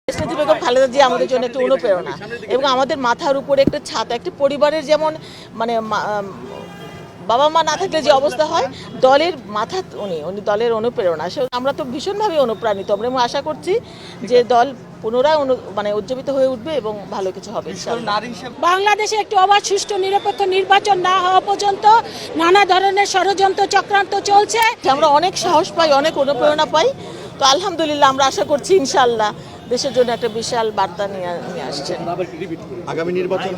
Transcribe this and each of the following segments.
দেশনেত্রী বেগম খালেদা জিয়া আমাদের জন্য একটা অনুপ্রেরণা এবং আমাদের মাথার উপরে একটা ছাতা, একটা পরিবারের যেমন মানে বাবা মা না থাকলে যে অবস্থা হয়, দলের মাথা উনি দলের অনুপ্রেরণা। আমরা তো ভীষণভাবে অনুপ্রাণিত, আমরা আশা করছি যে দল পুনরায় উজ্জীবিত হয়ে উঠবে এবং ভালো কিছু হবে। বাংলাদেশে একটি অবাধ, সুষ্ঠু, নিরপেক্ষ নির্বাচন না হওয়া পর্যন্ত নানা ধরনের ষড়যন্ত্র চক্রান্ত চলছে। আমরা অনেক সাহস পাই, অনেক অনুপ্রেরণা পাই। তো আলহামদুলিল্লাহ আমরা আশা করছি ইনশাআল্লাহ দেশের জন্য একটা বিশাল বার্তা নিয়ে আসছেন। আগামী নির্বাচন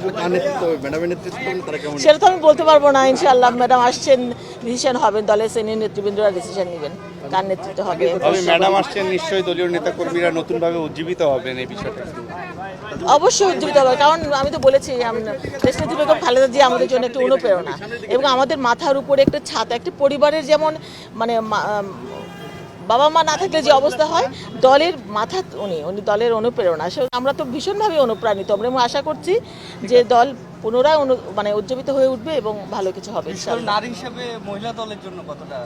ম্যাডামের নেতৃত্বে সেটা তো আমি বলতে পারবো না। ইনশাআল্লাহ ম্যাডাম আসছেন, ডিসিশন হবেন, দলের সিনিয়র নেতৃবৃন্দরা ডিসিশন নেবেন কার নেতৃত্ব হবে। ম্যাডাম আসছেন, নিশ্চয়ই দলীয় নেতাকর্মীরা নতুনভাবে উজ্জীবিত হবেন এই বিষয়টা। অবশ্যই উজ্জীবিত হবে, কারণ আমি তো বলেছি দেশনেত্রী বেগম খালেদা জিয়া আমাদের জন্য একটা অনুপ্রেরণা এবং আমাদের মাথার উপরে একটা ছাতা, একটা পরিবারের যেমন মানে বাবা মা না থাকলে যে অবস্থা হয়, দলের মাথা উনি দলের অনুপ্রেরণা। আমরা তো ভীষণভাবে অনুপ্রাণিত, আমরা আশা করছি যে দল পুনরায় উজ্জীবিত হয়ে উঠবে এবং ভালো কিছু হবে। নারী হিসেবে মহিলা দলের জন্য কতটা?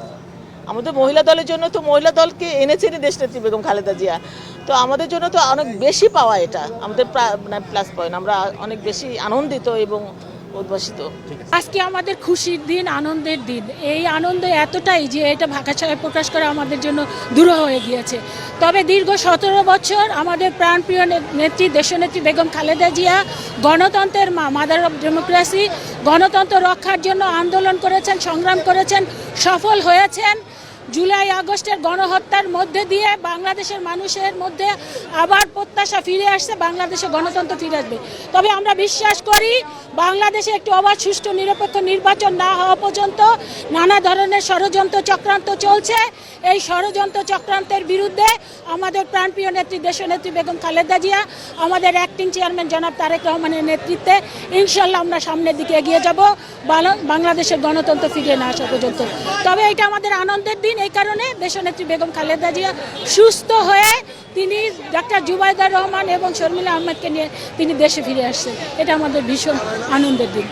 আমাদের মহিলা দলের জন্য তো মহিলা দলকে এনেছেন দেশনেত্রী বেগম খালেদা জিয়া, তো আমাদের জন্য তো অনেক বেশি পাওয়া, এটা আমাদের প্লাস পয়েন্ট। আমরা অনেক বেশি আনন্দিত এবং উদ্ভাসিত। আজকে আমাদের খুশির দিন, আনন্দের দিন। এই আনন্দ এতটাই যে এটা ভাষায় প্রকাশ করা আমাদের জন্য দুরূহ হয়ে গিয়েছে। তবে দীর্ঘ 17 বছর আমাদের প্রাণপ্রিয় নেত্রী দেশনেত্রী বেগম খালেদা জিয়া গণতন্ত্রের মাদার অফ ডেমোক্রেসি, গণতন্ত্র রক্ষার জন্য আন্দোলন করেছেন, সংগ্রাম করেছেন, সফল হয়েছেন। জুলাই আগস্টের গণহত্যার মধ্যে দিয়ে বাংলাদেশের মানুষের মধ্যে আবার প্রত্যাশা ফিরে আসছে, বাংলাদেশে গণতন্ত্র ফিরে আসবে। তবে আমরা বিশ্বাস করি বাংলাদেশে একটি অবাধ, সুষ্ঠু, নিরপেক্ষ নির্বাচন না হওয়া পর্যন্ত নানা ধরনের ষড়যন্ত্র চক্রান্ত চলছে। এই ষড়যন্ত্র চক্রান্তের বিরুদ্ধে আমাদের প্রাণপ্রিয় নেত্রী দেশনেত্রী বেগম খালেদা জিয়া, আমাদের অ্যাক্টিং চেয়ারম্যান জনাব তারেক রহমানের নেতৃত্বে ইনশাল্লাহ আমরা সামনের দিকে এগিয়ে যাব বাংলাদেশের গণতন্ত্র ফিরিয়ে না আসা পর্যন্ত। তবে এটা আমাদের আনন্দের দিন এই কারণে, দেশনেত্রী বেগম খালেদা জিয়া সুস্থ হয়ে তিনি ডাক্তার জুবাইদা রহমান এবং শর্মিলা আহমেদকে নিয়ে তিনি দেশে ফিরে আসছেন। এটা আমাদের ভীষণ আনন্দের দিন।